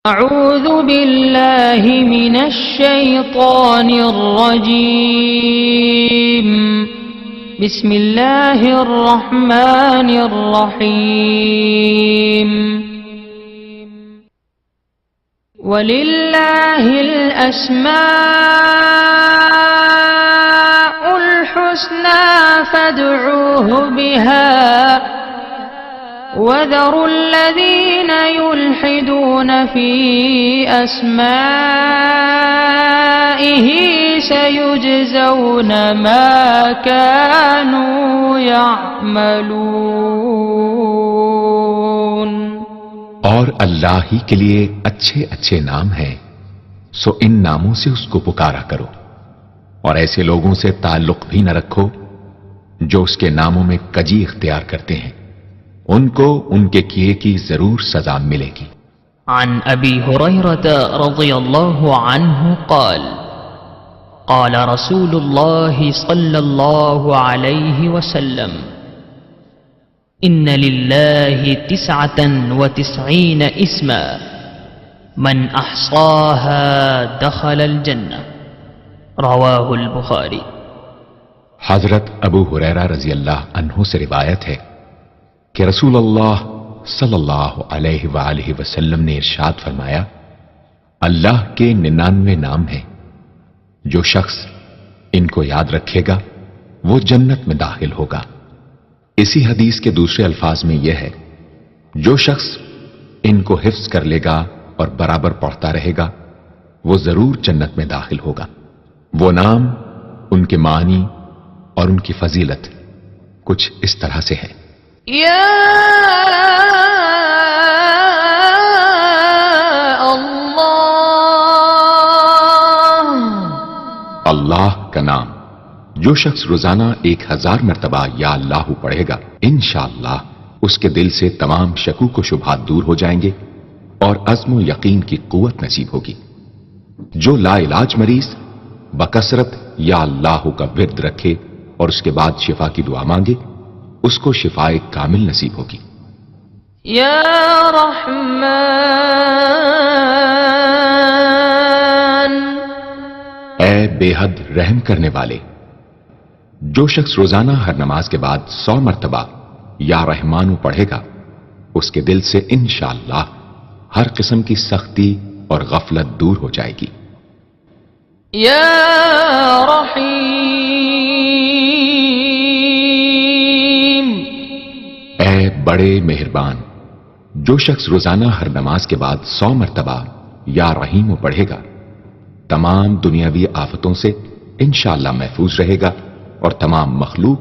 أعوذ بالله من الشيطان الرجيم. بسم الله الرحمن الرحيم. ولله الأسماء الحسنى فادعوه بها وذروا الذين يلحدون في أسمائه سيجزون ما كانوا يعملون. اور اللہ ہی کے لیے اچھے اچھے نام ہیں، سو ان ناموں سے اس کو پکارا کرو، اور ایسے لوگوں سے تعلق بھی نہ رکھو جو اس کے ناموں میں کجی اختیار کرتے ہیں، ان کو ان کے کیے کی ضرور سزا ملے گی. عن ابی ہریرہ رضی اللہ عنہ قال قال رسول اللہ صلی اللہ علیہ وسلم ان للہ 99 اسما من احصاها دخل الجنہ. رواہ البخاری. حضرت ابو ہریرہ رضی اللہ عنہ سے روایت ہے کہ رسول اللہ صلی اللہ علیہ وآلہ وسلم نے ارشاد فرمایا، اللہ کے 99 نام ہیں، جو شخص ان کو یاد رکھے گا وہ جنت میں داخل ہوگا. اسی حدیث کے دوسرے الفاظ میں یہ ہے، جو شخص ان کو حفظ کر لے گا اور برابر پڑھتا رہے گا وہ ضرور جنت میں داخل ہوگا. وہ نام، ان کے معنی اور ان کی فضیلت کچھ اس طرح سے ہے. یا اللہ. اللہ کا نام جو شخص روزانہ 1000 مرتبہ یا اللہ پڑھے گا، انشاءاللہ اس کے دل سے تمام شکوک و شبہات دور ہو جائیں گے اور عزم و یقین کی قوت نصیب ہوگی. جو لا علاج مریض بکثرت یا اللہ کا ورد رکھے اور اس کے بعد شفا کی دعا مانگے، اس کو شفائے کامل نصیب ہوگی. یا رحمان. اے بے حد رحم کرنے والے، جو شخص روزانہ ہر نماز کے بعد 100 مرتبہ یا رحمانو پڑھے گا، اس کے دل سے انشاءاللہ ہر قسم کی سختی اور غفلت دور ہو جائے گی. یا رحیم. اے بڑے مہربان، جو شخص روزانہ ہر نماز کے بعد 100 مرتبہ یا رحیم پڑھے گا، تمام دنیاوی آفتوں سے انشاءاللہ محفوظ رہے گا اور تمام مخلوق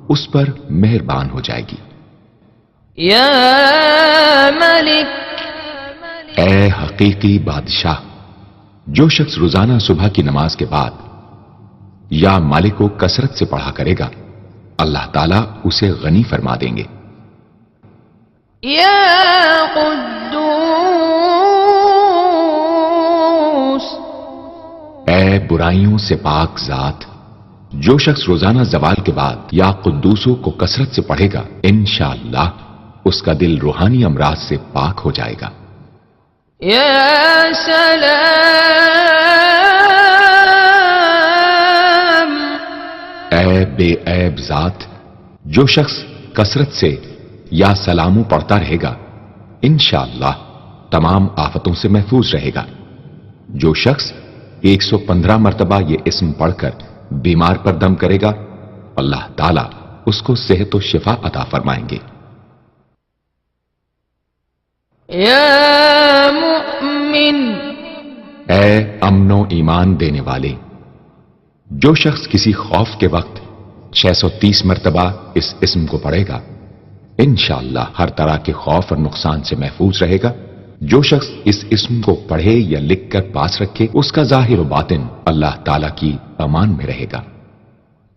اس پر مہربان ہو جائے گی. یا ملک. اے حقیقی بادشاہ، جو شخص روزانہ صبح کی نماز کے بعد یا مالک کو کثرت سے پڑھا کرے گا، اللہ تعالیٰ اسے غنی فرما دیں گے. یا قدوس. اے برائیوں سے پاک ذات، جو شخص روزانہ زوال کے بعد یا قدوسوں کو کثرت سے پڑھے گا، انشاءاللہ اس کا دل روحانی امراض سے پاک ہو جائے گا. یا سلام. اے بے عیب ذات، جو شخص کثرت سے یا سلاموں پڑھتا رہے گا، انشاءاللہ تمام آفتوں سے محفوظ رہے گا. جو شخص 115 مرتبہ یہ اسم پڑھ کر بیمار پر دم کرے گا، اللہ تعالیٰ اس کو صحت و شفا عطا فرمائیں گے. یا مؤمن. اے امن و ایمان دینے والے، جو شخص کسی خوف کے وقت 630 مرتبہ اس اسم کو پڑھے گا، انشاءاللہ ہر طرح کے خوف اور نقصان سے محفوظ رہے گا. جو شخص اس اسم کو پڑھے یا لکھ کر پاس رکھے، اس کا ظاہر و باطن اللہ تعالیٰ کی امان میں رہے گا.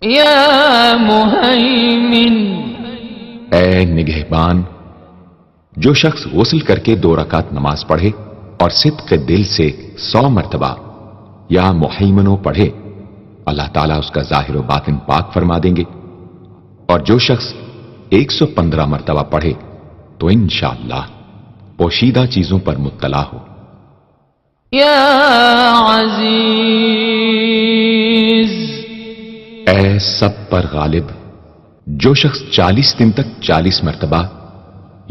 یا مہیمن. اے نگہبان، جو شخص غسل کر کے 2 رکعت نماز پڑھے اور صدق دل سے 100 مرتبہ یا مہیمنو پڑھے، اللہ تعالیٰ اس کا ظاہر و باطن پاک فرما دیں گے. اور جو شخص 115 مرتبہ پڑھے تو انشاءاللہ پوشیدہ چیزوں پر مطلع ہو یا عزیز. اے سب پر غالب، جو شخص 40 دن تک 40 مرتبہ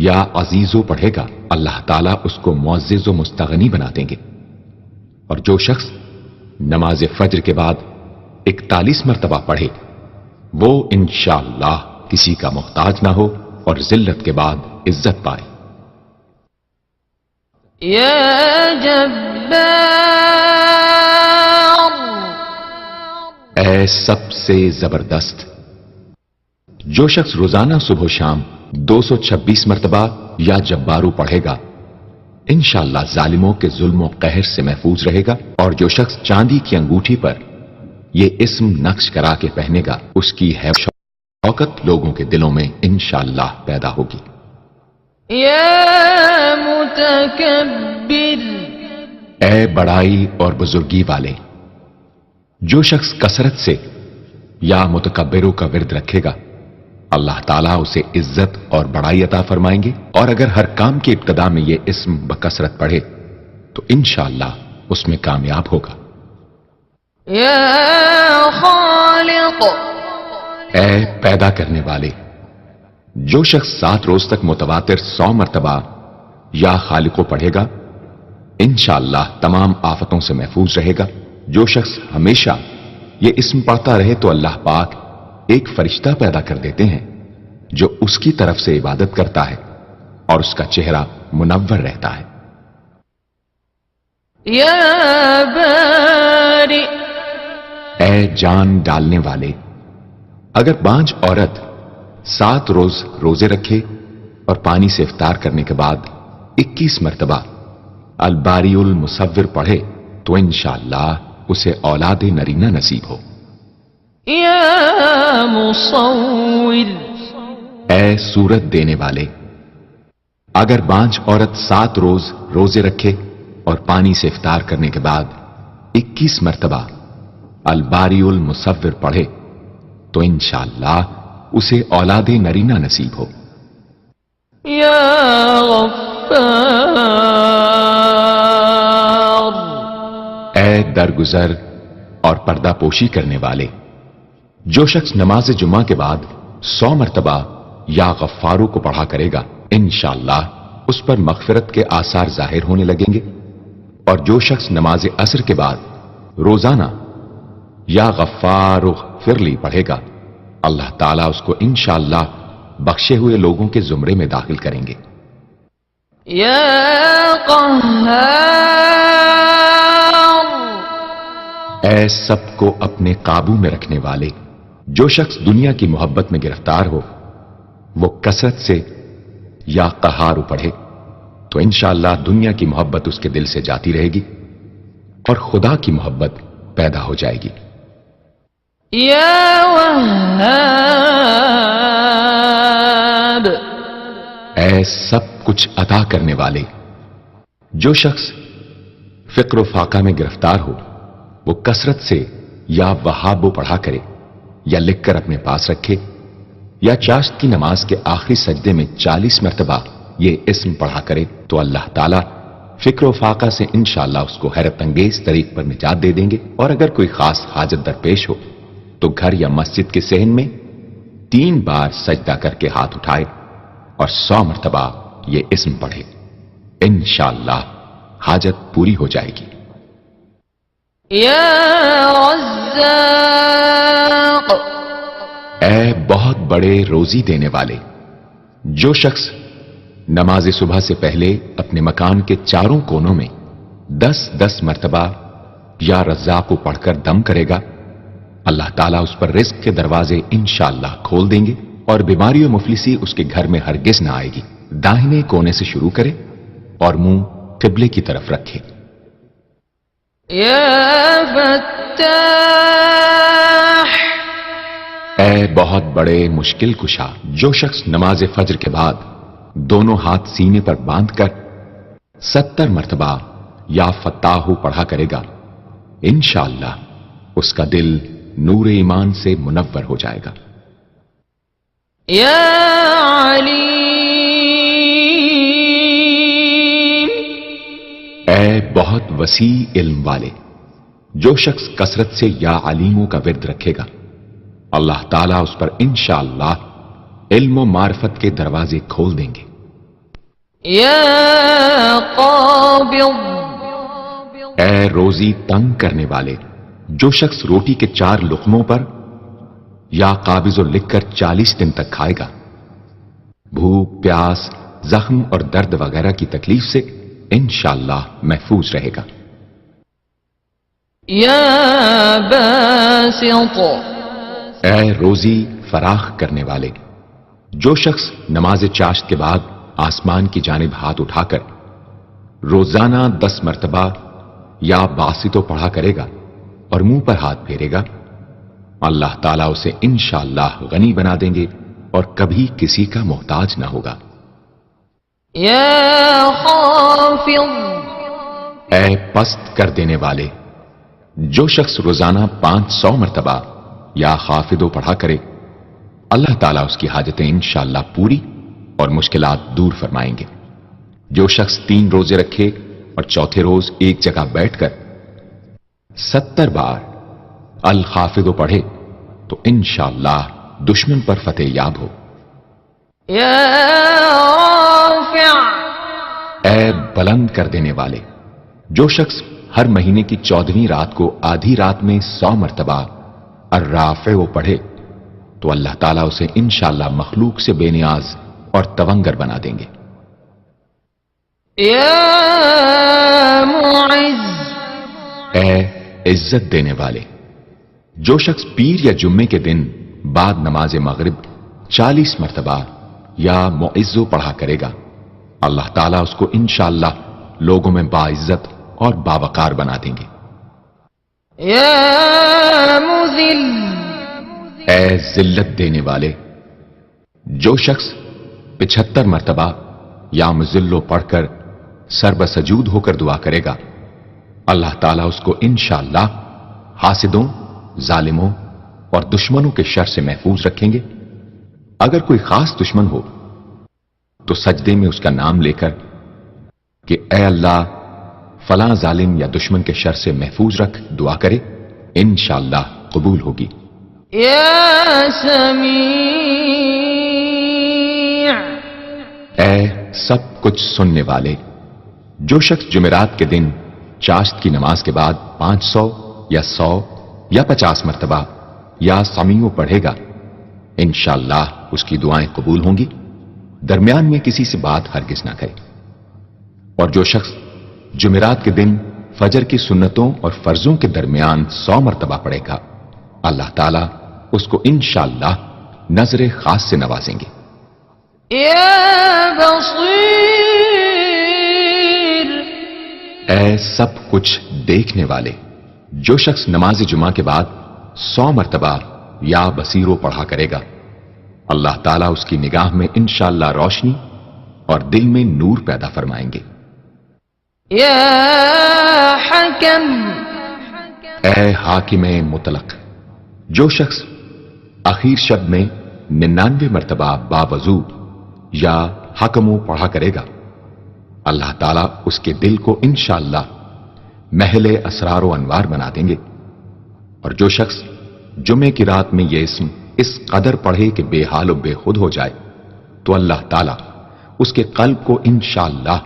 یا عزیزو پڑھے گا اللہ تعالیٰ اس کو معزز و مستغنی بنا دیں گے. اور جو شخص نماز فجر کے بعد 41 مرتبہ پڑھے وہ انشاءاللہ کسی کا محتاج نہ ہو اور ذلت کے بعد عزت پائے. یا جبار. اے سب سے زبردست، جو شخص روزانہ صبح و شام 226 مرتبہ یا جبارو پڑھے گا انشاءاللہ ظالموں کے ظلم و قہر سے محفوظ رہے گا. اور جو شخص چاندی کی انگوٹھی پر یہ اسم نقش کرا کے پہنے گا اس کی حیب شوکت لوگوں کے دلوں میں انشاءاللہ پیدا ہوگی. یا متکبر. اے بڑائی اور بزرگی والے، جو شخص کثرت سے یا متکبروں کا ورد رکھے گا اللہ تعالیٰ اسے عزت اور بڑائی عطا فرمائیں گے. اور اگر ہر کام کی ابتدا میں یہ اسم بکثرت پڑھے تو انشاءاللہ اس میں کامیاب ہوگا. یا خالق. اے پیدا کرنے والے، جو شخص 7 روز تک متواتر 100 مرتبہ یا خالقو پڑھے گا انشاءاللہ تمام آفتوں سے محفوظ رہے گا. جو شخص ہمیشہ یہ اسم پڑھتا رہے تو اللہ پاک ایک فرشتہ پیدا کر دیتے ہیں جو اس کی طرف سے عبادت کرتا ہے اور اس کا چہرہ منور رہتا ہے. یا باری. اے جان ڈالنے والے، اگر بانجھ عورت 7 روز روزے رکھے اور پانی سے افطار کرنے کے بعد 21 مرتبہ الباری المصور پڑھے تو انشاءاللہ اسے اولاد نرینہ نصیب ہو. یا مصور. اے صورت دینے والے، اگر بانجھ عورت 7 روز روزے رکھے اور پانی سے افطار کرنے کے بعد 21 مرتبہ الباری المصور پڑھے تو انشاءاللہ اسے اولاد نرینہ نصیب ہو. یا غفار. اے درگزر اور پردہ پوشی کرنے والے، جو شخص نماز جمعہ کے بعد 100 مرتبہ یا غفارو کو پڑھا کرے گا انشاءاللہ اس پر مغفرت کے آثار ظاہر ہونے لگیں گے. اور جو شخص نماز عصر کے بعد روزانہ یا غفار فرلی پڑھے گا اللہ تعالیٰ اس کو انشاءاللہ بخشے ہوئے لوگوں کے زمرے میں داخل کریں گے. یا قہار. اے سب کو اپنے قابو میں رکھنے والے، جو شخص دنیا کی محبت میں گرفتار ہو وہ کثرت سے یا قہار پڑھے تو انشاءاللہ دنیا کی محبت اس کے دل سے جاتی رہے گی اور خدا کی محبت پیدا ہو جائے گی. یا وہاب. اے سب کچھ عطا کرنے والے، جو شخص فقر و فاقہ میں گرفتار ہو وہ کثرت سے یا وہابو پڑھا کرے یا لکھ کر اپنے پاس رکھے یا چاشت کی نماز کے آخری سجدے میں 40 مرتبہ یہ اسم پڑھا کرے تو اللہ تعالیٰ فکر و فاقہ سے انشاءاللہ اس کو حیرت انگیز طریق پر نجات دے دیں گے. اور اگر کوئی خاص حاجت درپیش ہو تو گھر یا مسجد کے صحن میں 3 بار سجدہ کر کے ہاتھ اٹھائے اور 100 مرتبہ یہ اسم پڑھے انشاءاللہ حاجت پوری ہو جائے گی. یا رزاق. اے بہت بڑے روزی دینے والے، جو شخص نماز صبح سے پہلے اپنے مکان کے چاروں کونوں میں 10-10 مرتبہ یا رزاق کو پڑھ کر دم کرے گا اللہ تعالیٰ اس پر رزق کے دروازے انشاءاللہ کھول دیں گے اور بیماری و مفلسی اس کے گھر میں ہرگز نہ آئے گی. داہنے کونے سے شروع کرے اور منہ قبلے کی طرف رکھے. یا فتاح. اے بہت بڑے مشکل کشا، جو شخص نماز فجر کے بعد دونوں ہاتھ سینے پر باندھ کر 70 مرتبہ یا فتاحو پڑھا کرے گا انشاءاللہ اس کا دل نور ایمان سے منور ہو جائے گا. یا علیم. اے اے بہت وسیع علم والے، جو شخص کثرت سے یا علیموں کا ورد رکھے گا، اللہ تعالیٰ اس پر انشاءاللہ علم و معرفت کے دروازے کھول دیں گے۔ يا قابض اے روزی تنگ کرنے والے، جو شخص روٹی کے 4 لقموں پر یا قابض و لکھ کر 40 دن تک کھائے گا، بھوک، پیاس، زخم اور درد وغیرہ کی تکلیف سے انشاءاللہ محفوظ رہے گا۔ يا باسط اے روزی فراخ کرنے والے، جو شخص نماز چاشت کے بعد آسمان کی جانب ہاتھ اٹھا کر روزانہ 10 مرتبہ یا باسطو پڑھا کرے گا اور منہ پر ہاتھ پھیرے گا، اللہ تعالیٰ اسے انشاءاللہ غنی بنا دیں گے اور کبھی کسی کا محتاج نہ ہوگا۔ يا خافض اے پست کر دینے والے، جو شخص روزانہ 500 مرتبہ یا خافضو پڑھا کرے، اللہ تعالیٰ اس کی حاجتیں انشاءاللہ پوری اور مشکلات دور فرمائیں گے۔ جو شخص 3 روزے رکھے اور چوتھے روز ایک جگہ بیٹھ کر 70 بار الخافضو پڑھے تو انشاءاللہ دشمن پر فتح یاب ہو۔ يا رافع اے بلند کر دینے والے، جو شخص ہر مہینے کی 14ویں رات کو آدھی رات میں 100 مرتبہ الرافع پڑھے تو اللہ تعالیٰ اسے انشاءاللہ مخلوق سے بے نیاز اور تونگر بنا دیں گے۔ يا معز اے عزت دینے والے، جو شخص پیر یا جمعے کے دن بعد نماز مغرب 40 مرتبہ یا معزو پڑھا کرے گا، اللہ تعالیٰ اس کو انشاءاللہ لوگوں میں باعزت اور باوقار بنا دیں گے۔ يا مذل اے ذلت دینے والے، جو شخص 75 مرتبہ یا مذلو پڑھ کر سر بسجود ہو کر دعا کرے گا، اللہ تعالیٰ اس کو انشاءاللہ حاسدوں، ظالموں اور دشمنوں کے شر سے محفوظ رکھیں گے۔ اگر کوئی خاص دشمن ہو تو سجدے میں اس کا نام لے کر کہ اے اللہ فلاں ظالم یا دشمن کے شر سے محفوظ رکھ دعا کرے، انشاءاللہ قبول ہوگی۔ يا سمیع اے سب کچھ سننے والے، جو شخص جمعرات کے دن چاشت کی نماز کے بعد 500 یا 100 یا 50 مرتبہ یا سمیع پڑھے گا، انشاءاللہ اس کی دعائیں قبول ہوں گی، درمیان میں کسی سے بات ہرگز نہ کرے۔ اور جو شخص جمعرات کے دن فجر کی سنتوں اور فرضوں کے درمیان 100 مرتبہ پڑھے گا، اللہ تعالیٰ اس کو انشاءاللہ نظر خاص سے نوازیں گے۔ يا بصير اے سب کچھ دیکھنے والے، جو شخص نماز جمعہ کے بعد 100 مرتبہ یا بصیرو پڑھا کرے گا، اللہ تعالیٰ اس کی نگاہ میں انشاءاللہ روشنی اور دل میں نور پیدا فرمائیں گے۔ يا حكم اے حاکم مطلق، جو شخص اخیر شب میں 99 مرتبہ باوضو یا حکمو پڑھا کرے گا، اللہ تعالیٰ اس کے دل کو انشاءاللہ محل اسرار و انوار بنا دیں گے۔ اور جو شخص جمعے کی رات میں یہ اسم اس قدر پڑھے کہ بے حال و بے خود ہو جائے تو اللہ تعالیٰ اس کے قلب کو انشاءاللہ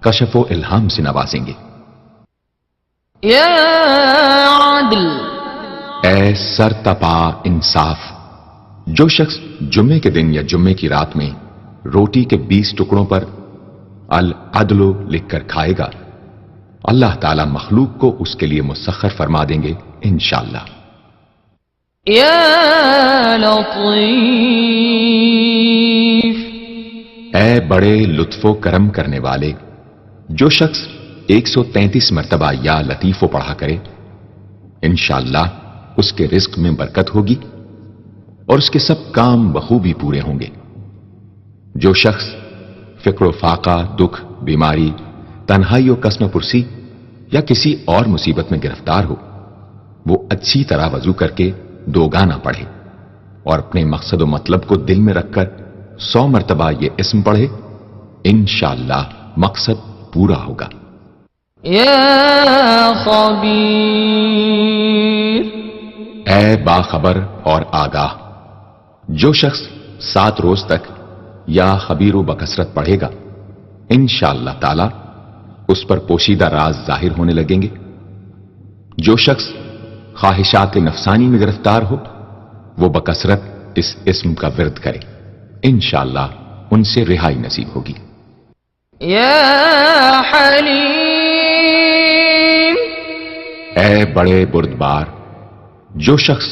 کشف و الہام سے نوازیں گے۔ يا عدل اے سر تپا انصاف، جو شخص جمعے کے دن یا جمعے کی رات میں روٹی کے 20 ٹکڑوں پر العدل لکھ کر کھائے گا، اللہ تعالیٰ مخلوق کو اس کے لیے مسخر فرما دیں گے انشاءاللہ۔ يا لطيف اے بڑے لطف و کرم کرنے والے، جو شخص 133 مرتبہ یا لطیفو پڑھا کرے، انشاءاللہ اس کے رزق میں برکت ہوگی اور اس کے سب کام بخوبی پورے ہوں گے۔ جو شخص فقر و فاقہ، دکھ، بیماری، تنہائی و کسم پرسی یا کسی اور مصیبت میں گرفتار ہو، وہ اچھی طرح وضو کر کے 2 گانا پڑھے اور اپنے مقصد و مطلب کو دل میں رکھ کر 100 مرتبہ یہ اسم پڑھے، انشاءاللہ مقصد پورا ہوگا۔ يا خبير اے باخبر اور آگاہ، جو شخص 7 روز تک یا خبیر و بکثرت پڑھے گا، انشاءاللہ تعالی اس پر پوشیدہ راز ظاہر ہونے لگیں گے۔ جو شخص خواہشات نفسانی میں گرفتار ہو، وہ بکثرت اس اسم کا ورد کرے، انشاءاللہ ان سے رہائی نصیب ہوگی۔ يا حليم اے بڑے بردبار، جو شخص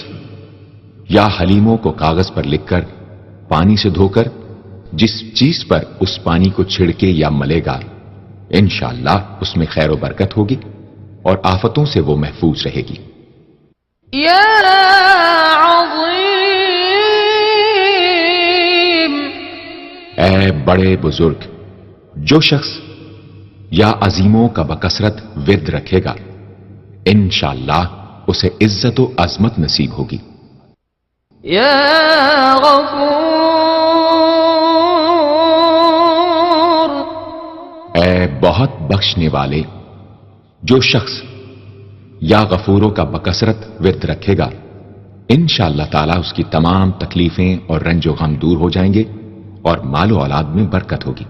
یا حلیموں کو کاغذ پر لکھ کر پانی سے دھو کر جس چیز پر اس پانی کو چھڑکے یا ملے گا، انشاءاللہ اس میں خیر و برکت ہوگی اور آفتوں سے وہ محفوظ رہے گی۔ يا عظيم اے بڑے بزرگ، جو شخص یا عظیموں کا بکثرت ورد رکھے گا، انشاءاللہ اسے عزت و عظمت نصیب ہوگی۔ يا غفور اے بہت بخشنے والے، جو شخص یا غفوروں کا بکثرت ورد رکھے گا، انشاءاللہ تعالی اس کی تمام تکلیفیں اور رنج و غم دور ہو جائیں گے اور مال و اولاد میں برکت ہوگی۔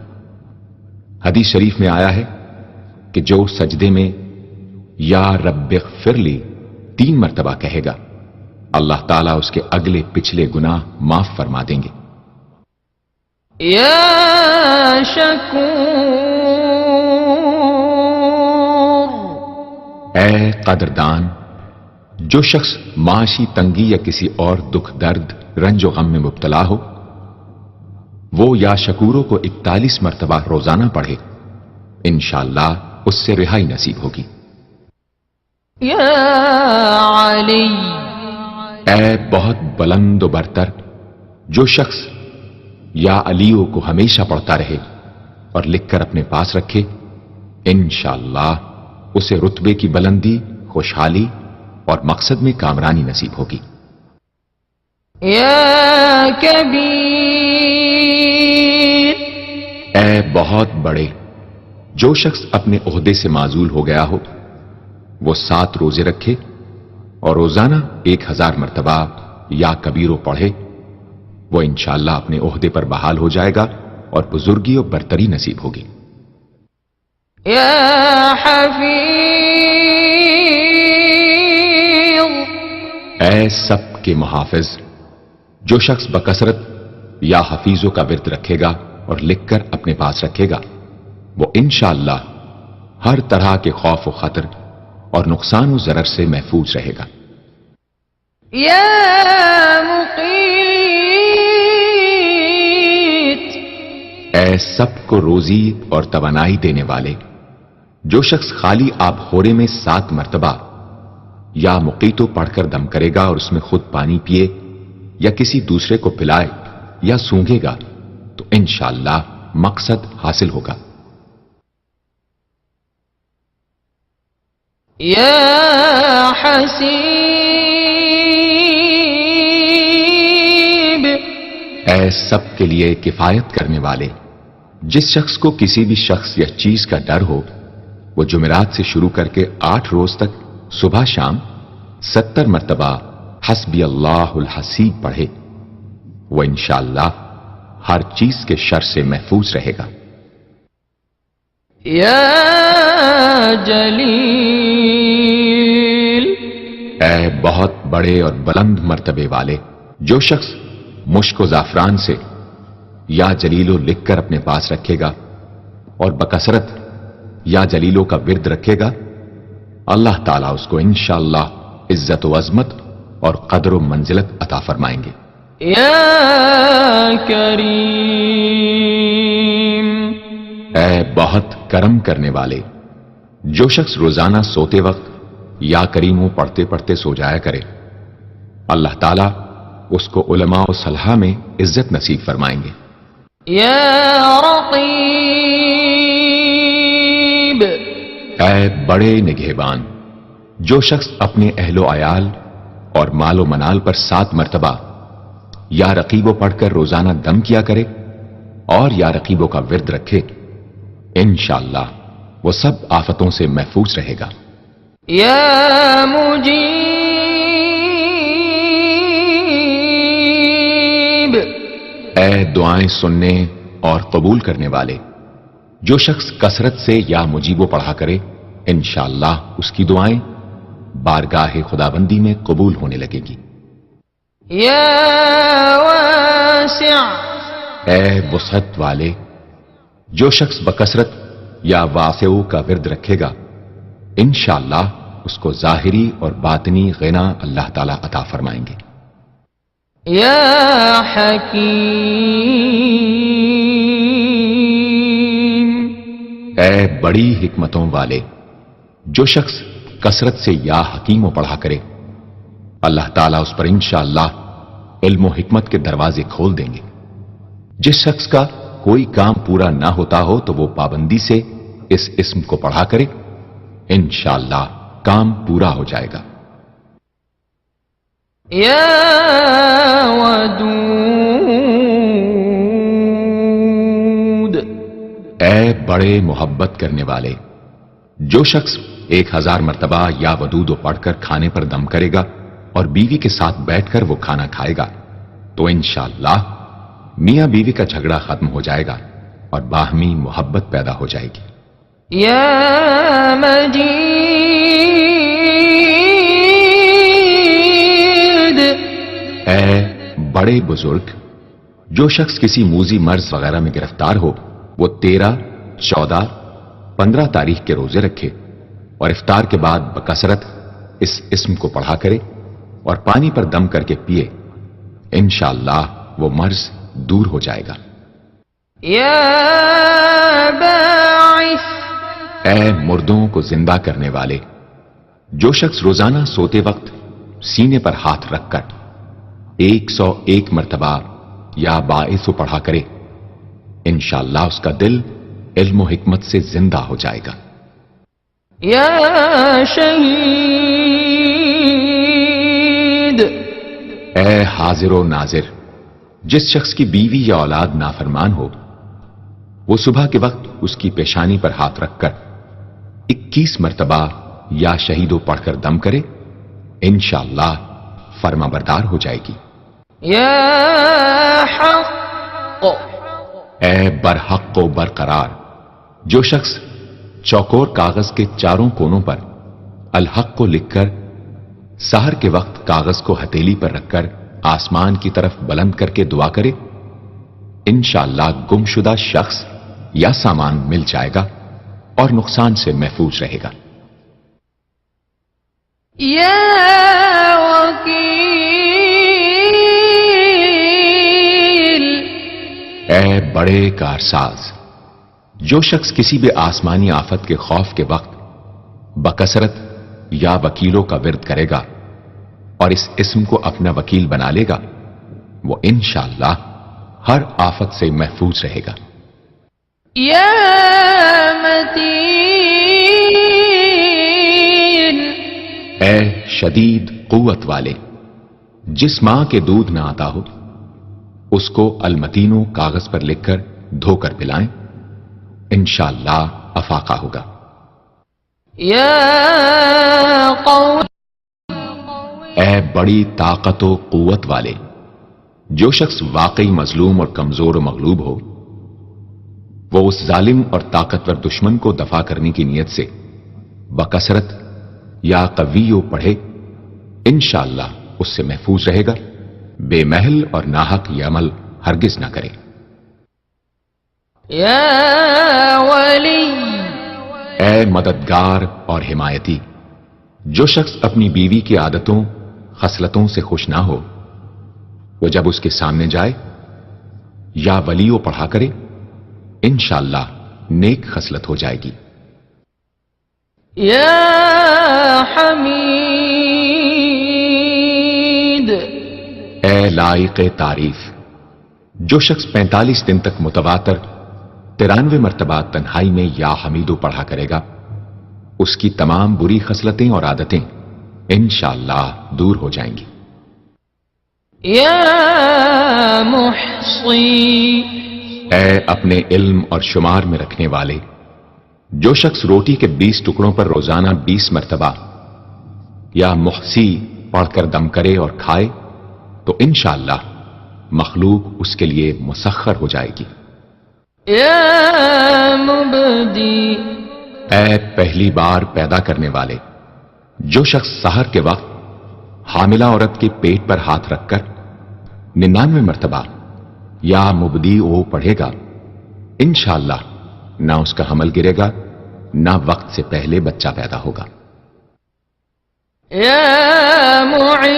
حدیث شریف میں آیا ہے کہ جو سجدے میں یا رب اغفر لی 3 مرتبہ کہے گا، اللہ تعالیٰ اس کے اگلے پچھلے گناہ معاف فرما دیں گے۔ يا شكور اے قدردان، جو شخص معاشی تنگی یا کسی اور دکھ درد رنج و غم میں مبتلا ہو، وہ یا شکوروں کو 41 مرتبہ روزانہ پڑھے، انشاءاللہ اس سے رہائی نصیب ہوگی۔ يا علي اے بہت بلند و برتر، جو شخص یا علیوں کو ہمیشہ پڑھتا رہے اور لکھ کر اپنے پاس رکھے، انشاءاللہ اسے رتبے کی بلندی، خوشحالی اور مقصد میں کامرانی نصیب ہوگی۔ يا كبير اے بہت بڑے، جو شخص اپنے عہدے سے معزول ہو گیا ہو، وہ 7 روزے رکھے اور روزانہ 1000 مرتبہ یا کبیرو پڑھے، وہ انشاءاللہ اپنے عہدے پر بحال ہو جائے گا اور بزرگی و برتری نصیب ہوگی۔ يا حفيظ اے سب کے محافظ، جو شخص بکثرت یا حفیظوں کا ورد رکھے گا اور لکھ کر اپنے پاس رکھے گا، وہ انشاءاللہ ہر طرح کے خوف و خطر اور نقصان و ضرر سے محفوظ رہے گا۔ يا مقيت اے سب کو روزی اور توانائی دینے والے، جو شخص خالی آب خورے میں 7 مرتبہ یا مقیتو پڑھ کر دم کرے گا اور اس میں خود پانی پیے یا کسی دوسرے کو پلائے یا سونگھے گا، تو انشاءاللہ مقصد حاصل ہوگا۔ يا حسيب اے سب کے لیے کفایت کرنے والے، جس شخص کو کسی بھی شخص یا چیز کا ڈر ہو، وہ جمعرات سے شروع کر کے 8 روز تک صبح شام 70 مرتبہ حسبی اللہ الحسیب پڑھے، وہ انشاءاللہ ہر چیز کے شر سے محفوظ رہے گا۔ يا جليل اے بہت بڑے اور بلند مرتبے والے، جو شخص مشک و زعفران سے یا جلیلو لکھ کر اپنے پاس رکھے گا اور بکثرت یا جلیلوں کا ورد رکھے گا، اللہ تعالیٰ اس کو انشاءاللہ عزت و عظمت اور قدر و منزلت عطا فرمائیں گے۔ يا كريم اے بہت کرم کرنے والے، جو شخص روزانہ سوتے وقت یا کریموں پڑھتے پڑھتے سو جایا کرے، اللہ تعالیٰ اس کو علماء و صلحاء میں عزت نصیب فرمائیں گے۔ يا رقيب اے بڑے نگہبان، جو شخص اپنے اہل و عیال اور مال و منال پر 7 مرتبہ یا رقیبوں پڑھ کر روزانہ دم کیا کرے اور یا رقیبوں کا ورد رکھے، انشاءاللہ وہ سب آفتوں سے محفوظ رہے گا۔ یا مجیب، اے دعائیں سننے اور قبول کرنے والے، جو شخص کثرت سے یا مجیبو پڑھا کرے انشاءاللہ اس کی دعائیں بارگاہ خدابندی میں قبول ہونے لگے گی۔ یا واسع، اے وسعت والے، جو شخص بکثرت یا واسعو کا ورد رکھے گا انشاءاللہ اس کو ظاہری اور باطنی غنا اللہ تعالی عطا فرمائیں گے۔ یا حکیم، اے بڑی حکمتوں والے، جو شخص کثرت سے یا حکیم پڑھا کرے اللہ تعالیٰ اس پر انشاءاللہ علم و حکمت کے دروازے کھول دیں گے۔ جس شخص کا کوئی کام پورا نہ ہوتا ہو تو وہ پابندی سے اس اسم کو پڑھا کرے انشاءاللہ کام پورا ہو جائے گا۔ یا ودود، اے بڑے محبت کرنے والے، جو شخص 1000 مرتبہ یا ودود پڑھ کر کھانے پر دم کرے گا اور بیوی کے ساتھ بیٹھ کر وہ کھانا کھائے گا تو انشاءاللہ میاں بیوی کا جھگڑا ختم ہو جائے گا اور باہمی محبت پیدا ہو جائے گی۔ یا مجید، اے بڑے بزرگ، جو شخص کسی موذی مرض وغیرہ میں گرفتار ہو وہ 13، 14، 15 تاریخ کے روزے رکھے اور افطار کے بعد بکثرت اس اسم کو پڑھا کرے اور پانی پر دم کر کے پیے انشاءاللہ وہ مرض دور ہو جائے گا۔ یا باعث، اے مردوں کو زندہ کرنے والے، جو شخص روزانہ سوتے وقت سینے پر ہاتھ رکھ کر 101 مرتبہ یا باعث پڑھا کرے انشاءاللہ اس کا دل علم و حکمت سے زندہ ہو جائے گا۔ یا شہید، اے حاضر و ناظر، جس شخص کی بیوی یا اولاد نافرمان ہو وہ صبح کے وقت اس کی پیشانی پر ہاتھ رکھ کر 21 مرتبہ یا شہیدو پڑھ کر دم کرے انشاءاللہ فرما بردار ہو جائے گی۔ یا حق، اے برحق و برقرار، جو شخص چوکور کاغذ کے چاروں کونوں پر الحق کو لکھ کر سحر کے وقت کاغذ کو ہتھیلی پر رکھ کر آسمان کی طرف بلند کر کے دعا کرے انشاءاللہ گمشدہ شخص یا سامان مل جائے گا اور نقصان سے محفوظ رہے گا۔ یا وکیل، اے بڑے کارساز، جو شخص کسی بھی آسمانی آفت کے خوف کے وقت بکثرت یا وکیلوں کا ورد کرے گا اور اس اسم کو اپنا وکیل بنا لے گا وہ انشاءاللہ ہر آفت سے محفوظ رہے گا۔ یا متین، اے شدید قوت والے، جس ماں کے دودھ نہ آتا ہو اس کو المتینو کاغذ پر لکھ کر دھو کر پلائیں انشاءاللہ افاقہ ہوگا۔ یا قوی، اے بڑی طاقت و قوت والے، جو شخص واقعی مظلوم اور کمزور و مغلوب ہو وہ اس ظالم اور طاقتور دشمن کو دفاع کرنے کی نیت سے بکثرت یا قویو پڑھے انشاءاللہ اس سے محفوظ رہے گا، بے محل اور ناحق یہ عمل ہرگز نہ کرے۔ یا ولی، اے مددگار اور حمایتی، جو شخص اپنی بیوی کی عادتوں خصلتوں سے خوش نہ ہو وہ جب اس کے سامنے جائے یا ولیو پڑھا کرے انشاءاللہ نیک خصلت ہو جائے گی۔ یا حمید، اے لائق تعریف، جو شخص 45 دن تک متواتر 93 مرتبہ تنہائی میں یا حمیدو پڑھا کرے گا اس کی تمام بری خصلتیں اور عادتیں انشاءاللہ دور ہو جائیں گی۔ یا محصی، اے اپنے علم اور شمار میں رکھنے والے، جو شخص روٹی کے 20 ٹکڑوں پر روزانہ 20 مرتبہ یا محسی پڑھ کر دم کرے اور کھائے تو انشاءاللہ مخلوق اس کے لیے مسخر ہو جائے گی۔ یا مبدی، اے پہلی بار پیدا کرنے والے، جو شخص سحر کے وقت حاملہ عورت کے پیٹ پر ہاتھ رکھ کر 99 مرتبہ یا مبدی او پڑھے گا، انشاءاللہ نہ اس کا حمل گرے گا نہ وقت سے پہلے بچہ پیدا ہوگا۔ یا معید،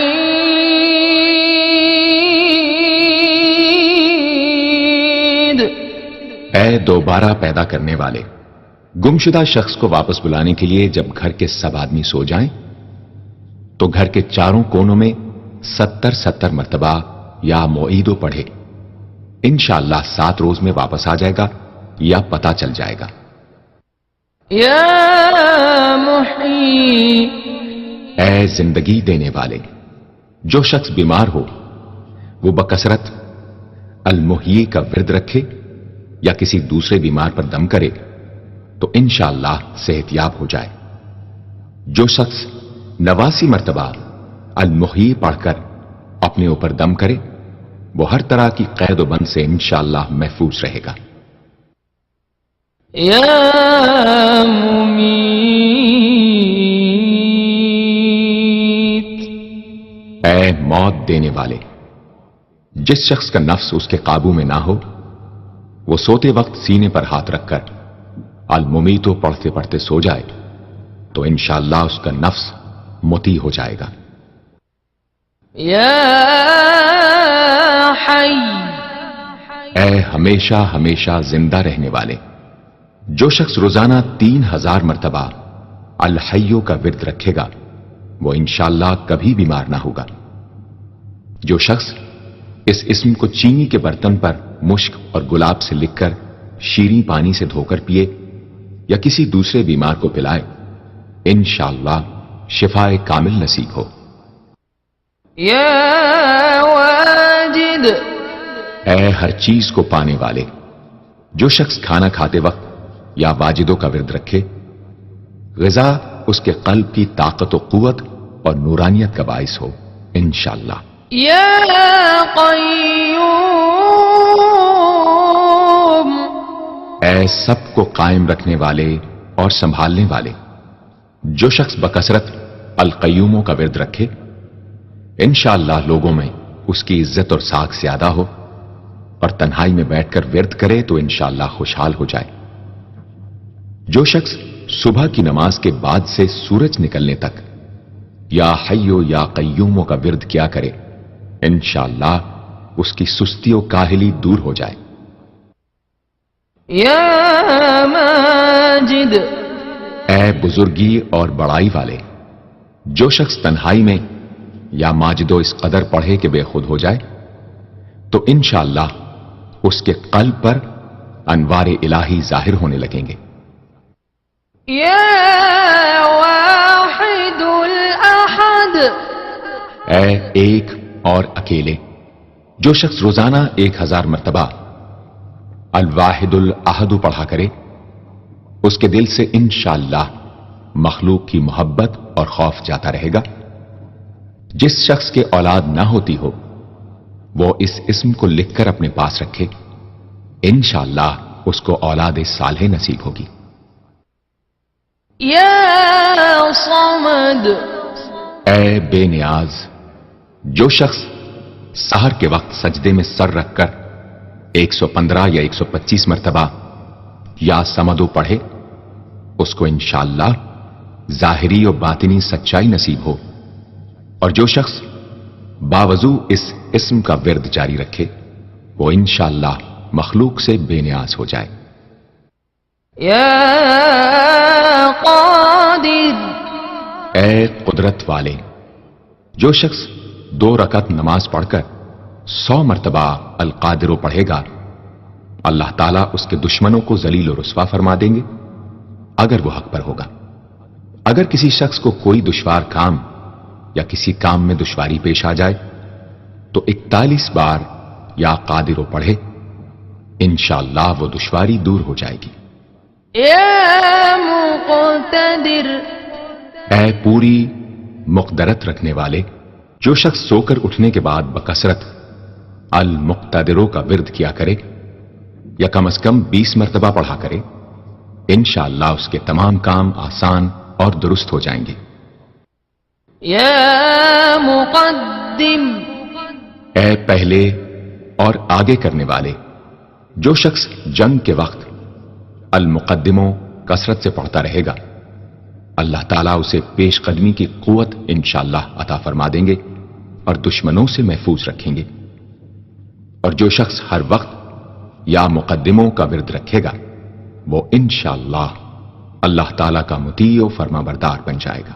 اے دوبارہ پیدا کرنے والے، گمشدہ شخص کو واپس بلانے کے لیے جب گھر کے سب آدمی سو جائیں تو گھر کے چاروں کونوں میں 70 مرتبہ یا معیدو پڑھے، انشاءاللہ 7 روز میں واپس آ جائے گا یا پتہ چل جائے گا۔ یا محیی، اے زندگی دینے والے، جو شخص بیمار ہو وہ بکثرت المحیی کا ورد رکھے یا کسی دوسرے بیمار پر دم کرے تو انشاءاللہ صحت یاب ہو جائے۔ جو شخص 89 مرتبہ المحیی پڑھ کر اپنے اوپر دم کرے وہ ہر طرح کی قید و بند سے انشاءاللہ محفوظ رہے گا۔ یا ممیت، اے موت دینے والے، جس شخص کا نفس اس کے قابو میں نہ ہو وہ سوتے وقت سینے پر ہاتھ رکھ کر الممیتو پڑھتے پڑھتے سو جائے تو انشاءاللہ اس کا نفس مطیع ہو جائے گا۔ یا حی، اے ہمیشہ ہمیشہ زندہ رہنے والے، جو شخص روزانہ 3000 مرتبہ الحیو کا ورد رکھے گا وہ انشاءاللہ کبھی بیمار نہ ہوگا۔ جو شخص اس اسم کو چینی کے برتن پر مشک اور گلاب سے لکھ کر شیریں پانی سے دھو کر پیے یا کسی دوسرے بیمار کو پلائے انشاءاللہ شفائے کامل نصیب ہو۔ یا واجد، اے ہر چیز کو پانے والے، جو شخص کھانا کھاتے وقت یا واجدوں کا ورد رکھے غذا اس کے قلب کی طاقت و قوت اور نورانیت کا باعث ہو انشاءاللہ۔ یا قیوم، اے سب کو قائم رکھنے والے اور سنبھالنے والے، جو شخص بکثرت القیوموں کا ورد رکھے انشاءاللہ لوگوں میں اس کی عزت اور ساکھ زیادہ ہو اور تنہائی میں بیٹھ کر ورد کرے تو انشاءاللہ خوشحال ہو جائے۔ جو شخص صبح کی نماز کے بعد سے سورج نکلنے تک یا حیو یا قیوموں کا ورد کیا کرے انشاءاللہ اس کی سستی و کاہلی دور ہو جائے۔ یا ماجد، اے بزرگی اور بڑائی والے، جو شخص تنہائی میں یا ماجدو اس قدر پڑھے کہ بے خود ہو جائے تو انشاءاللہ اس کے قلب پر انوار الہی ظاہر ہونے لگیں گے۔ یا واحد الاحد، اے ایک اور اکیلے، جو شخص روزانہ 1000 مرتبہ الواحد الاحد پڑھا کرے اس کے دل سے انشاءاللہ مخلوق کی محبت اور خوف جاتا رہے گا۔ جس شخص کے اولاد نہ ہوتی ہو وہ اس اسم کو لکھ کر اپنے پاس رکھے انشاءاللہ اس کو اولاد صالح نصیب ہوگی۔ یا صمد، اے بے نیاز، جو شخص سحر کے وقت سجدے میں سر رکھ کر 115 یا 125 مرتبہ یا سمدو پڑھے اس کو انشاءاللہ ظاہری اور باطنی سچائی نصیب ہو، اور جو شخص باوضو اس اسم کا ورد جاری رکھے وہ انشاءاللہ مخلوق سے بے نیاز ہو جائے۔ یا قادر، اے قدرت والے، جو شخص 2 رکعت نماز پڑھ کر 100 مرتبہ القادر پڑھے گا اللہ تعالیٰ اس کے دشمنوں کو ذلیل و رسوا فرما دیں گے اگر وہ حق پر ہوگا۔ اگر کسی شخص کو کوئی دشوار کام یا کسی کام میں دشواری پیش آ جائے تو 41 بار یا قادر پڑھے انشاءاللہ وہ دشواری دور ہو جائے گی۔ يا مقتدر اے پوری مقدرت رکھنے والے، جو شخص سو کر اٹھنے کے بعد بکثرت المقتدروں کا ورد کیا کرے یا کم از کم 20 مرتبہ پڑھا کرے، انشاءاللہ اس کے تمام کام آسان اور درست ہو جائیں گے۔ يا مقدم اے پہلے اور آگے کرنے والے، جو شخص جنگ کے وقت المقدموں کثرت سے پڑھتا رہے گا، اللہ تعالیٰ اسے پیش قدمی کی قوت انشاءاللہ عطا فرما دیں گے اور دشمنوں سے محفوظ رکھیں گے۔ اور جو شخص ہر وقت یا مقدموں کا ورد رکھے گا، وہ انشاءاللہ اللہ تعالیٰ کا مطیع و فرما بردار بن جائے گا۔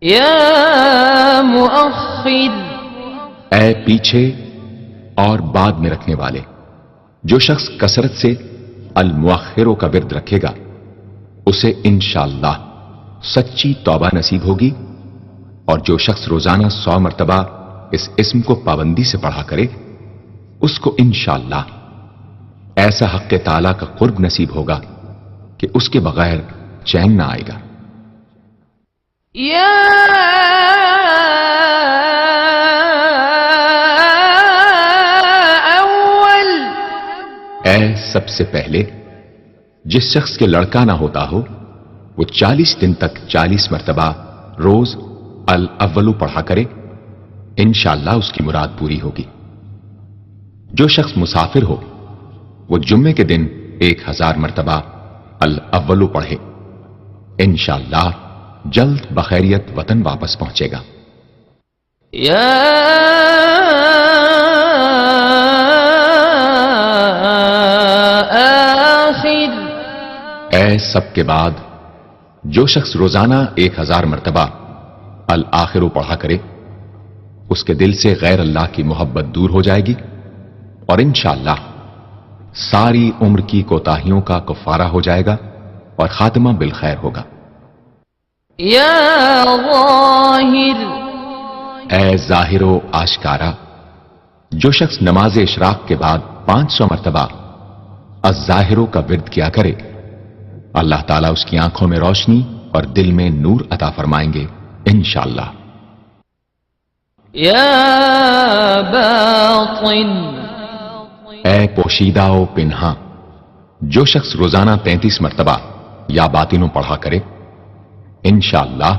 يا مؤخر اے پیچھے اور بعد میں رکھنے والے، جو شخص کثرت سے المؤخروں کا ورد رکھے گا، اسے انشاءاللہ سچی توبہ نصیب ہوگی، اور جو شخص روزانہ 100 مرتبہ اس اسم کو پابندی سے پڑھا کرے، اس کو انشاءاللہ ایسا حق تعالیٰ کا قرب نصیب ہوگا کہ اس کے بغیر چین نہ آئے گا۔ يا أول اے سب سے پہلے، جس شخص کے لڑکا نہ ہوتا ہو، وہ 40 دن تک 40 مرتبہ روز الاولو پڑھا کرے، انشاءاللہ اس کی مراد پوری ہوگی۔ جو شخص مسافر ہو، وہ جمعے کے دن 1000 مرتبہ الاولو پڑھے، انشاءاللہ جلد بخیریت وطن واپس پہنچے گا۔ يا آخر اے سب کے بعد، جو شخص روزانہ 1000 مرتبہ الآخرو پڑھا کرے، اس کے دل سے غیر اللہ کی محبت دور ہو جائے گی، اور انشاءاللہ ساری عمر کی کوتاہیوں کا کفارہ ہو جائے گا اور خاتمہ بالخیر ہوگا۔ يا ظاہر اے ظاہر و آشکارا، جو شخص نماز اشراق کے بعد 500 مرتبہ الظاہروں کا ورد کیا کرے، اللہ تعالیٰ اس کی آنکھوں میں روشنی اور دل میں نور عطا فرمائیں گے انشاءاللہ۔ يا باطن اے پوشیدہ و پنہاں، جو شخص روزانہ 33 مرتبہ یا باطنوں پڑھا کرے، انشاءاللہ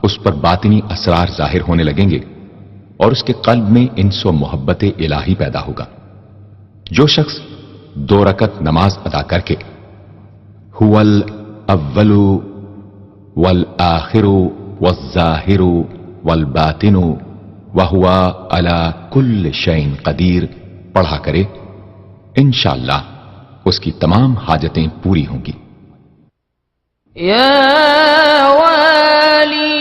اس پر باطنی اسرار ظاہر ہونے لگیں گے اور اس کے قلب میں انس و محبت الہی پیدا ہوگا۔ جو شخص 2 رکعت نماز ادا کر کے هو الاول والآخر والظاہر والباطن وهو على كل شيء قدیر پڑھا کرے، انشاءاللہ اس کی تمام حاجتیں پوری ہوں گی۔ يا والی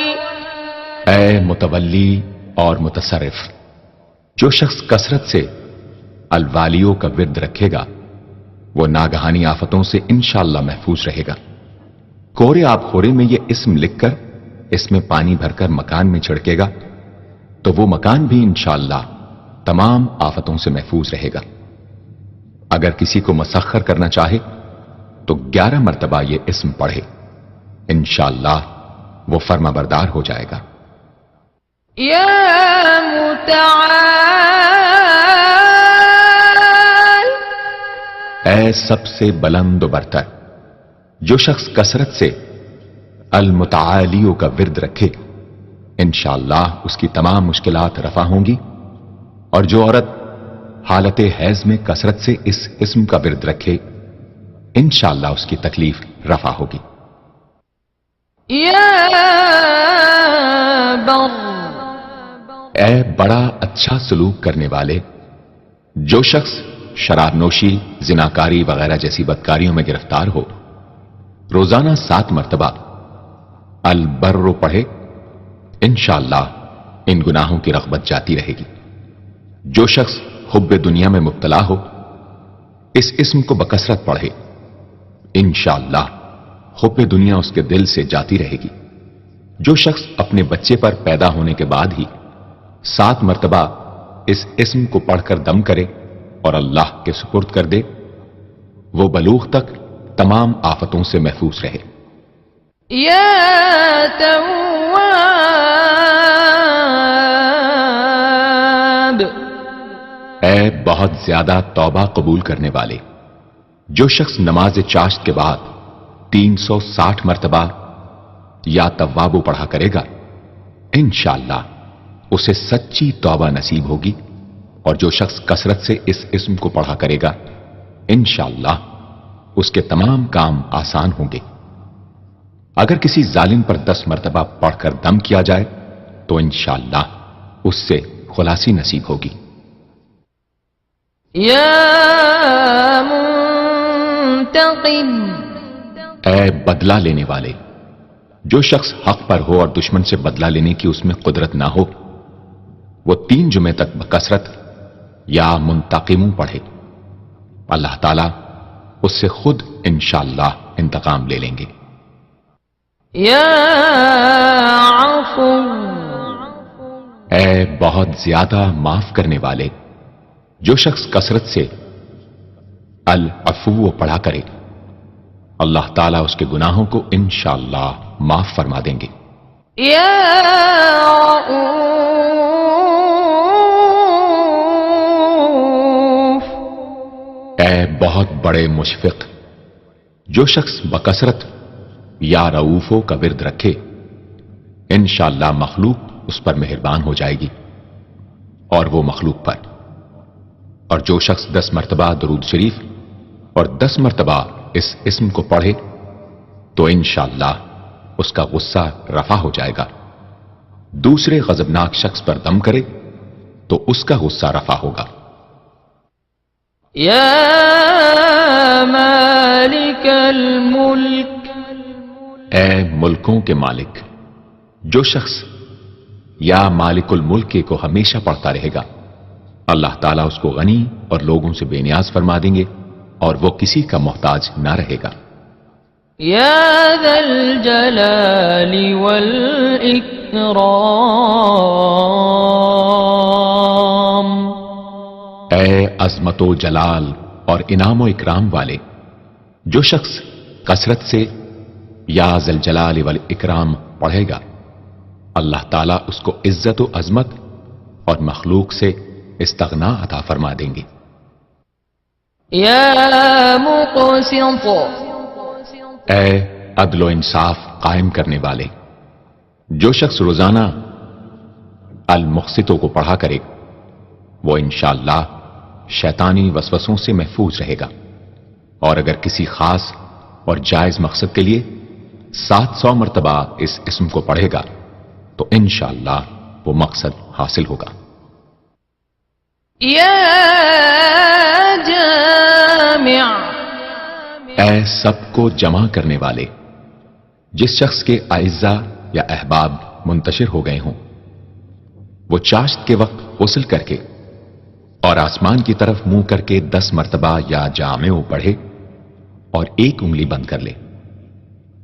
اے متولی اور متصرف، جو شخص کثرت سے الوالیوں کا ورد رکھے گا، وہ ناگہانی آفتوں سے انشاءاللہ محفوظ رہے گا۔ کورے آب خورے میں یہ اسم لکھ کر اس میں پانی بھر کر مکان میں چھڑکے گا تو وہ مکان بھی انشاءاللہ تمام آفتوں سے محفوظ رہے گا۔ اگر کسی کو مسخر کرنا چاہے تو 11 مرتبہ یہ اسم پڑھے، انشاءاللہ وہ فرما بردار ہو جائے گا۔ یا متعال اے سب سے بلند و برتر، جو شخص کثرت سے المتعالیوں کا ورد رکھے، انشاءاللہ اس کی تمام مشکلات رفع ہوں گی، اور جو عورت حالت حیض میں کثرت سے اس اسم کا ورد رکھے، انشاءاللہ اس کی تکلیف رفع ہوگی۔ یا بر اے بڑا اچھا سلوک کرنے والے، جو شخص شراب نوشی، زناکاری وغیرہ جیسی بدکاریوں میں گرفتار ہو، روزانہ 7 مرتبہ البر پڑھے، انشاءاللہ ان گناہوں کی رغبت جاتی رہے گی۔ جو شخص حب دنیا میں مبتلا ہو، اس اسم کو بکثرت پڑھے، انشاءاللہ حب دنیا اس کے دل سے جاتی رہے گی۔ جو شخص اپنے بچے پر پیدا ہونے کے بعد ہی 7 مرتبہ اس اسم کو پڑھ کر دم کرے اور اللہ کے سپرد کر دے، وہ بلوغ تک تمام آفتوں سے محفوظ رہے۔ یا تواب، اے بہت زیادہ توبہ قبول کرنے والے، جو شخص نماز چاشت کے بعد 360 مرتبہ یا توابو پڑھا کرے گا، انشاءاللہ اسے سچی توبہ نصیب ہوگی، اور جو شخص کثرت سے اس اسم کو پڑھا کرے گا انشاءاللہ اس کے تمام کام آسان ہوں گے۔ اگر کسی ظالم پر 10 مرتبہ پڑھ کر دم کیا جائے تو انشاءاللہ اس سے خلاصی نصیب ہوگی۔ یا منتقم، اے بدلہ لینے والے، جو شخص حق پر ہو اور دشمن سے بدلہ لینے کی اس میں قدرت نہ ہو، وہ 3 جمعے تک بکثرت یا منتقموں پڑھے، اللہ تعالیٰ اس سے خود انشاءاللہ انتقام لے لیں گے۔ یا عفو، اے بہت زیادہ معاف کرنے والے، جو شخص کثرت سے العفو پڑھا کرے اللہ تعالیٰ اس کے گناہوں کو انشاءاللہ معاف فرما دیں گے۔ یا رؤوف، اے بہت بڑے مشفق، جو شخص بکثرت یا رؤوفوں کا ورد رکھے انشاءاللہ مخلوق اس پر مہربان ہو جائے گی، اور وہ مخلوق پر۔ اور جو شخص 10 مرتبہ درود شریف اور 10 مرتبہ اس اسم کو پڑھے تو انشاءاللہ اس کا غصہ رفع ہو جائے گا۔ دوسرے غضبناک شخص پر دم کرے تو اس کا غصہ رفع ہوگا۔ یا مالک الملک، اے ملکوں کے مالک، جو شخص یا مالک الملک کو ہمیشہ پڑھتا رہے گا اللہ تعالیٰ اس کو غنی اور لوگوں سے بے نیاز فرما دیں گے، اور وہ کسی کا محتاج نہ رہے گا۔ یا ذا الجلال والاکرام، اے عظمت و جلال اور انعام و اکرام والے، جو شخص کثرت سے یا ذا الجلال والاکرام پڑھے گا اللہ تعالیٰ اس کو عزت و عظمت اور مخلوق سے استغنا عطا فرما دیں گے۔ یا مقسط، اے عدل و انصاف قائم کرنے والے، جو شخص روزانہ المقسطوں کو پڑھا کرے وہ انشاءاللہ شیطانی وسوسوں سے محفوظ رہے گا، اور اگر کسی خاص اور جائز مقصد کے لیے 700 مرتبہ اس اسم کو پڑھے گا تو انشاءاللہ وہ مقصد حاصل ہوگا۔ یا جامع، اے سب کو جمع کرنے والے، جس شخص کے اعزا یا احباب منتشر ہو گئے ہوں وہ چاشت کے وقت غسل کر کے اور آسمان کی طرف منہ کر کے 10 مرتبہ یا جامع پڑھے اور 1 انگلی بند کر لے۔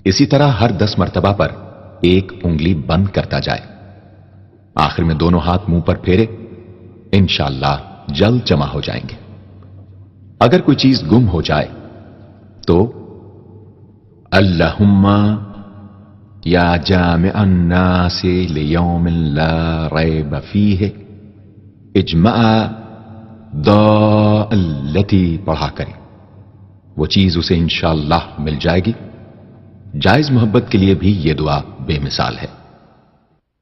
اسی طرح ہر 10 مرتبہ پر 1 انگلی بند کرتا جائے، آخر میں دونوں ہاتھ منہ پر پھیرے، انشاءاللہ جلد جمع ہو جائیں گے۔ اگر کوئی چیز گم ہو جائے تو اللہم یا جامع الناس لیوم لا ریب فیہ اجمع التی پڑھا کرے، وہ چیز اسے انشاءاللہ مل جائے گی۔ جائز محبت کے لیے بھی یہ دعا بے مثال ہے۔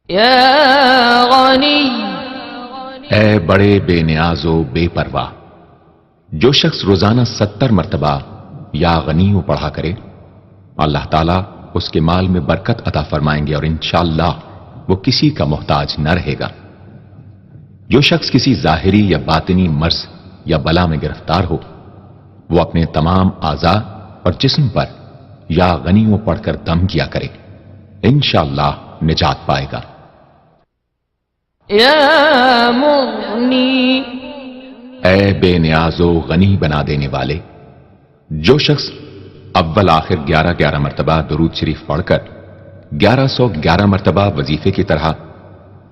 یا غنی، اے بڑے بے نیاز و بے پرواہ، جو شخص روزانہ 70 مرتبہ یا غنی پڑھا کرے اللہ تعالیٰ اس کے مال میں برکت عطا فرمائیں گے، اور انشاءاللہ وہ کسی کا محتاج نہ رہے گا۔ جو شخص کسی ظاہری یا باطنی مرض یا بلا میں گرفتار ہو وہ اپنے تمام اعضاء اور جسم پر یا غنی پڑھ کر دم کیا کرے، انشاءاللہ نجات پائے گا۔ یا مغنی، اے بے نیاز و غنی بنا دینے والے، جو شخص اول آخر 11 مرتبہ درود شریف پڑھ کر 1111 مرتبہ وظیفے کی طرح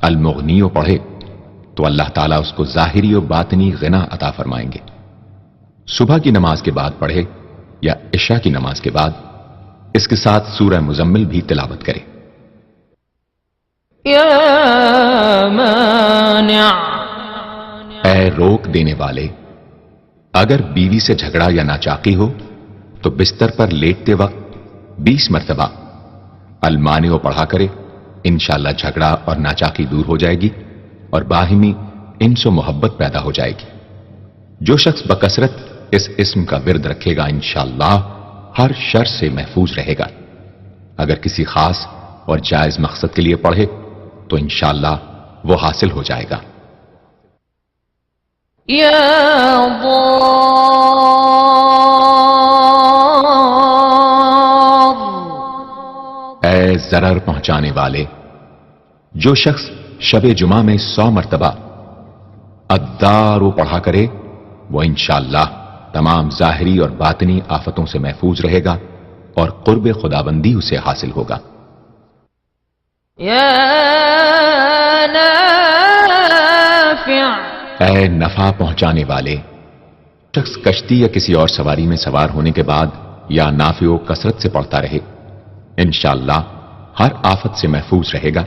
المغنی پڑھے تو اللہ تعالیٰ اس کو ظاہری و باطنی غنا عطا فرمائیں گے۔ صبح کی نماز کے بعد پڑھے یا عشاء کی نماز کے بعد اس کے ساتھ سورہ مزمل بھی تلاوت کرے۔ یا مانع، اے روک دینے والے، اگر بیوی سے جھگڑا یا ناچاقی ہو تو بستر پر لیٹتے وقت 20 مرتبہ المانع پڑھا کرے، انشاءاللہ جھگڑا اور ناچاقی دور ہو جائے گی اور باہمی انس و محبت پیدا ہو جائے گی۔ جو شخص بکثرت اس اسم کا ورد رکھے گا انشاءاللہ ہر شر سے محفوظ رہے گا۔ اگر کسی خاص اور جائز مقصد کے لیے پڑھے تو انشاءاللہ وہ حاصل ہو جائے گا۔ یا ضار، اے ضرر پہنچانے والے، جو شخص شب جمعہ میں 100 مرتبہ الدار پڑھا کرے وہ انشاءاللہ تمام ظاہری اور باطنی آفتوں سے محفوظ رہے گا اور قرب خدابندی اسے حاصل ہوگا۔ یا نافع، اے نفع پہنچانے والے، شخص کشتی یا کسی اور سواری میں سوار ہونے کے بعد یا نافع و کثرت سے پڑھتا رہے انشاءاللہ ہر آفت سے محفوظ رہے گا۔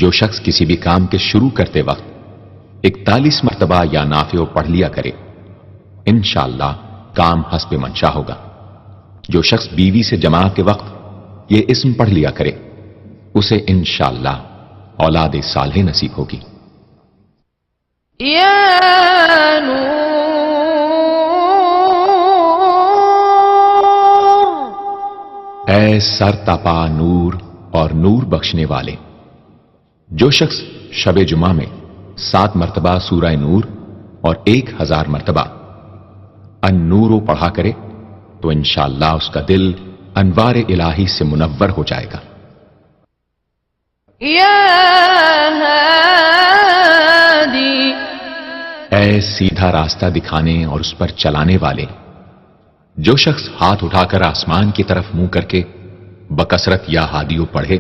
جو شخص کسی بھی کام کے شروع کرتے وقت 41 مرتبہ یا نافع پڑھ لیا کرے انشاءاللہ کام حسب منشا ہوگا۔ جو شخص بیوی سے جماع کے وقت یہ اسم پڑھ لیا کرے اسے انشاءاللہ اولاد صالح نصیب ہوگی۔ یا نور، اے سر تپا نور اور نور بخشنے والے، جو شخص شب جمعہ میں 7 مرتبہ سورہ نور اور 1000 مرتبہ النور پڑھا کرے تو انشاءاللہ اس کا دل انوار الہی سے منور ہو جائے گا۔ یا ہادی، اے سیدھا راستہ دکھانے اور اس پر چلانے والے، جو شخص ہاتھ اٹھا کر آسمان کی طرف منہ کر کے بکثرت یا ہادیو پڑھے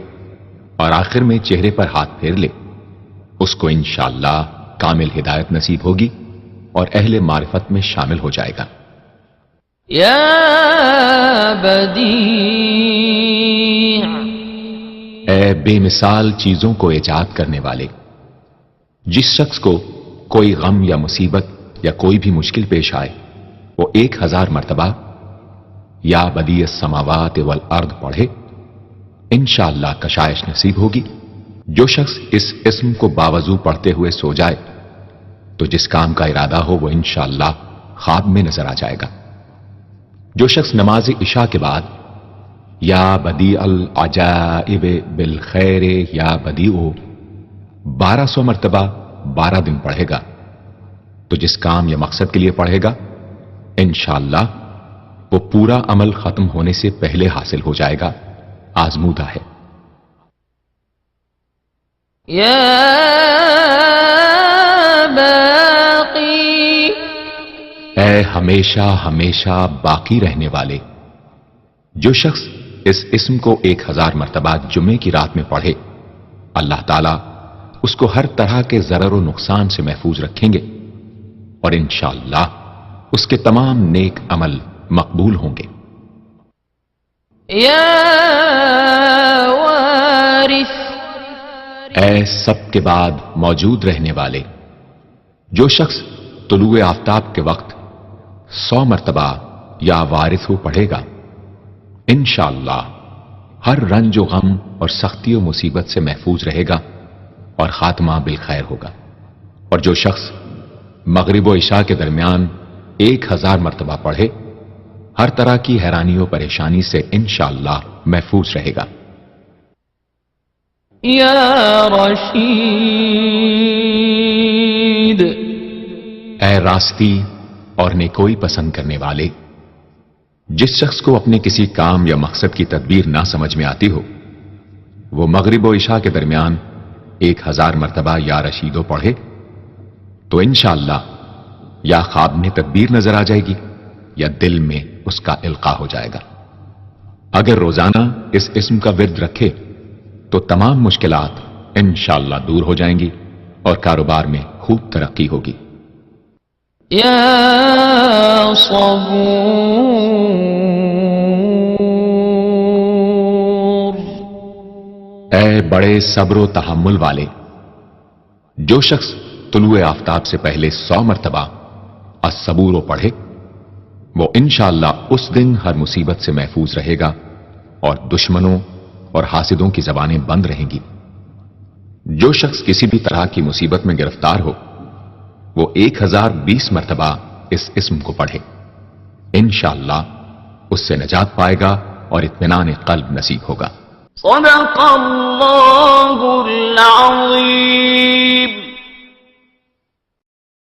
اور آخر میں چہرے پر ہاتھ پھیر لے اس کو انشاءاللہ کامل ہدایت نصیب ہوگی اور اہل معرفت میں شامل ہو جائے گا۔ یا بدیع، اے بے مثال چیزوں کو ایجاد کرنے والے، جس شخص کو کوئی غم یا مصیبت یا کوئی بھی مشکل پیش آئے وہ 1000 مرتبہ یا بدیع السماوات والارض پڑھے انشاءاللہ کشائش نصیب ہوگی۔ جو شخص اس اسم کو باوضو پڑھتے ہوئے سو جائے تو جس کام کا ارادہ ہو وہ انشاءاللہ خواب میں نظر آ جائے گا۔ جو شخص نماز عشاء کے بعد یا بدیع العجائب بالخیر یا بدیع 1200 مرتبہ 12 دن پڑھے گا تو جس کام یا مقصد کے لیے پڑھے گا انشاءاللہ وہ پورا عمل ختم ہونے سے پہلے حاصل ہو جائے گا، آزمودہ ہے۔ یا باقی، اے ہمیشہ ہمیشہ باقی رہنے والے، جو شخص اس اسم کو 1000 مرتبہ جمعے کی رات میں پڑھے اللہ تعالیٰ اس کو ہر طرح کے ضرر و نقصان سے محفوظ رکھیں گے اور انشاءاللہ اس کے تمام نیک عمل مقبول ہوں گے۔ یا وارث، اے سب کے بعد موجود رہنے والے، جو شخص طلوع آفتاب کے وقت 100 مرتبہ یا وارث پڑھے گا انشاءاللہ ہر رنج و غم اور سختی و مصیبت سے محفوظ رہے گا اور خاتمہ بالخیر ہوگا۔ اور جو شخص مغرب و عشاء کے درمیان 1000 مرتبہ پڑھے ہر طرح کی حیرانی و پریشانی سے انشاءاللہ محفوظ رہے گا۔ یا رشید، اے راستی اور نیکوئی پسند کرنے والے، جس شخص کو اپنے کسی کام یا مقصد کی تدبیر نہ سمجھ میں آتی ہو وہ مغرب و عشاء کے درمیان 1000 مرتبہ یا رشیدو پڑھے تو انشاءاللہ یا خواب میں تدبیر نظر آ جائے گی یا دل میں اس کا القاء ہو جائے گا۔ اگر روزانہ اس اسم کا ورد رکھے تو تمام مشکلات انشاءاللہ دور ہو جائیں گی اور کاروبار میں خوب ترقی ہوگی۔ يا صبور اے بڑے صبر و تحمل والے، جو شخص طلوع آفتاب سے پہلے 100 مرتبہ الصبور پڑھے وہ انشاءاللہ اس دن ہر مصیبت سے محفوظ رہے گا اور دشمنوں اور حاسدوں کی زبانیں بند رہیں گی۔ جو شخص کسی بھی طرح کی مصیبت میں گرفتار ہو وہ 1020 مرتبہ اس اسم کو پڑھے، انشاءاللہ اس سے نجات پائے گا اور اطمینان قلب نصیب ہوگا۔ صدق اللہ العظیم۔